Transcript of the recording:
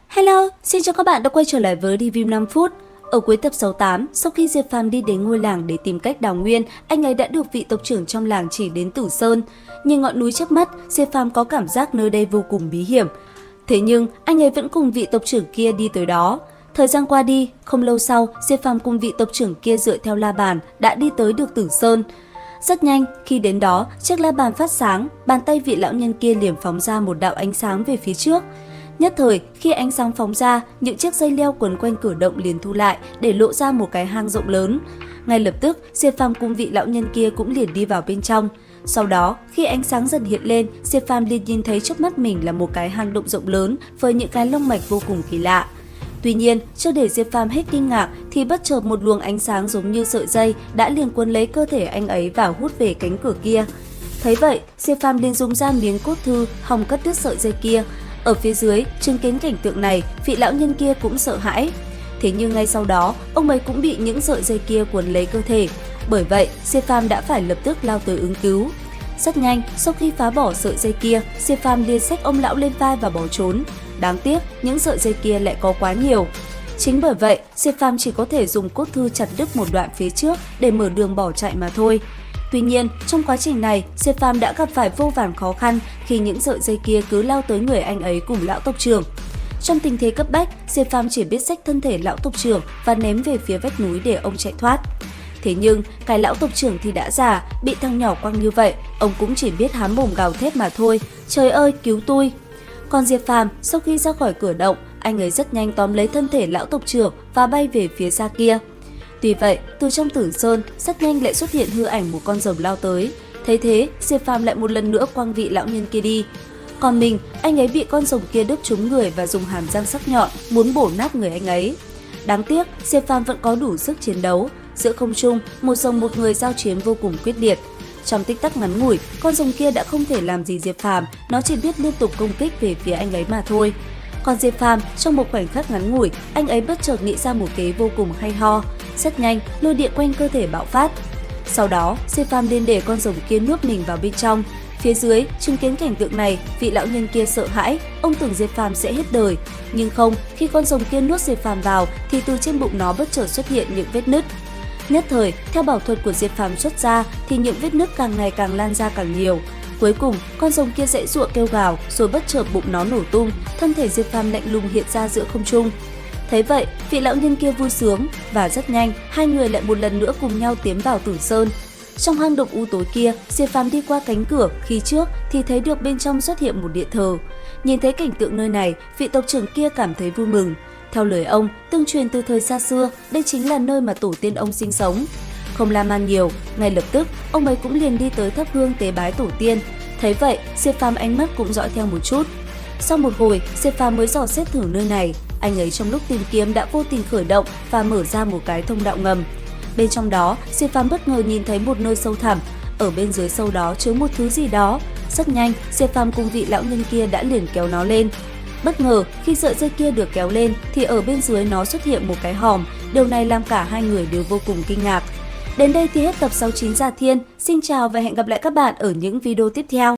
Hello, xin chào các bạn đã quay trở lại với review 5 phút. Ở cuối tập 68, sau khi Diệp Phàm đi đến ngôi làng để tìm cách đào nguyên, anh ấy đã được vị tộc trưởng trong làng chỉ đến Tử Sơn. Nhìn ngọn núi trước mắt, Diệp Phàm có cảm giác nơi đây vô cùng bí hiểm. Thế nhưng, anh ấy vẫn cùng vị tộc trưởng kia đi tới đó. Thời gian qua đi, không lâu sau, Diệp Phàm cùng vị tộc trưởng kia dựa theo la bàn đã đi tới được Tử Sơn. Rất nhanh, khi đến đó, chiếc la bàn phát sáng, bàn tay vị lão nhân kia liền phóng ra một đạo ánh sáng về phía trước. Nhất thời, khi ánh sáng phóng ra, những chiếc dây leo quấn quanh cửa động liền thu lại để lộ ra một cái hang rộng lớn. Ngay lập tức, Diệp Phàm cùng vị lão nhân kia cũng liền đi vào bên trong. Sau đó, khi ánh sáng dần hiện lên, Diệp Phàm liền nhìn thấy trước mắt mình là một cái hang động rộng lớn với những cái lông mạch vô cùng kỳ lạ. Tuy nhiên, chưa để Diệp Phàm hết kinh ngạc thì bất chợt một luồng ánh sáng giống như sợi dây đã liền cuốn lấy cơ thể anh ấy và hút về cánh cửa kia. Thấy vậy, Diệp Phàm liền dùng ra miếng cốt thư hòng cắt đứt sợi dây kia. Ở phía dưới, chứng kiến cảnh tượng này, vị lão nhân kia cũng sợ hãi. Thế nhưng ngay sau đó, ông ấy cũng bị những sợi dây kia cuốn lấy cơ thể. Bởi vậy, Diệp Phàm đã phải lập tức lao tới ứng cứu. Rất nhanh, sau khi phá bỏ sợi dây kia, Diệp Phàm liền xách ông lão lên vai và bỏ trốn. Đáng tiếc, những sợi dây kia lại có quá nhiều. Chính bởi vậy, Diệp Phàm chỉ có thể dùng cốt thư chặt đứt một đoạn phía trước để mở đường bỏ chạy mà thôi. Tuy nhiên, trong quá trình này, Diệp Phàm đã gặp phải vô vàn khó khăn khi những sợi dây kia cứ lao tới người anh ấy cùng lão tộc trưởng. Trong tình thế cấp bách, Diệp Phàm chỉ biết xách thân thể lão tộc trưởng và ném về phía vách núi để ông chạy thoát. Thế nhưng, cái lão tộc trưởng thì đã già, bị thằng nhỏ quăng như vậy, ông cũng chỉ biết há mồm gào thét mà thôi. Trời ơi, cứu tôi! Còn Diệp Phàm, sau khi ra khỏi cửa động, anh ấy rất nhanh tóm lấy thân thể lão tộc trưởng và bay về phía xa kia. Tuy vậy, từ trong Tử Sơn, rất nhanh lại xuất hiện hư ảnh một con rồng lao tới. Thấy thế, Diệp Phàm lại một lần nữa quăng vị lão nhân kia đi. Còn mình, anh ấy bị con rồng kia đứt trúng người và dùng hàm răng sắc nhọn muốn bổ nát người anh ấy. Đáng tiếc, Diệp Phàm vẫn có đủ sức chiến đấu. Giữa không trung, một rồng một người giao chiến vô cùng quyết liệt. Trong tích tắc ngắn ngủi, con rồng kia đã không thể làm gì Diệp Phàm, nó chỉ biết liên tục công kích về phía anh ấy mà thôi. Còn Diệp Phàm, trong một khoảnh khắc ngắn ngủi, anh ấy bất chợt nghĩ ra một kế vô cùng hay ho. Rất nhanh, lôi điện quanh cơ thể bạo phát. Sau đó, Diệp Phàm liền để con rồng kia nuốt mình vào bên trong. Phía dưới, chứng kiến cảnh tượng này, vị lão nhân kia sợ hãi, ông tưởng Diệp Phàm sẽ hết đời. Nhưng không, khi con rồng kia nuốt Diệp Phàm vào, thì từ trên bụng nó bất chợt xuất hiện những vết nứt. Nhất thời, theo bảo thuật của Diệp Phàm xuất ra, thì những vết nứt càng ngày càng lan ra càng nhiều. Cuối cùng, con rồng kia giãy giụa kêu gào, rồi bất chợt bụng nó nổ tung, thân thể Diệp Phàm lạnh lùng hiện ra giữa không trung. Thấy vậy, vị lão nhân kia vui sướng và rất nhanh, hai người lại một lần nữa cùng nhau tiến vào Tử Sơn. Trong hang động u tối kia, Diệp Phàm đi qua cánh cửa, khi trước thì thấy được bên trong xuất hiện một điện thờ. Nhìn thấy cảnh tượng nơi này, vị tộc trưởng kia cảm thấy vui mừng. Theo lời ông, tương truyền từ thời xa xưa, đây chính là nơi mà tổ tiên ông sinh sống. Không la man nhiều, ngay lập tức, ông ấy cũng liền đi tới thắp hương tế bái tổ tiên. Thấy vậy, Diệp Phàm ánh mắt cũng dõi theo một chút. Sau một hồi, Diệp Phàm mới dò xét thử nơi này. Anh ấy trong lúc tìm kiếm đã vô tình khởi động và mở ra một cái thông đạo ngầm. Bên trong đó, Diệp Phàm bất ngờ nhìn thấy một nơi sâu thẳm. Ở bên dưới sâu đó chứa một thứ gì đó. Rất nhanh, Diệp Phàm cùng vị lão nhân kia đã liền kéo nó lên. Bất ngờ, khi sợi dây kia được kéo lên thì ở bên dưới nó xuất hiện một cái hòm. Điều này làm cả hai người đều vô cùng kinh ngạc. Đến đây thì hết tập 69 Giả Thiên. Xin chào và hẹn gặp lại các bạn ở những video tiếp theo.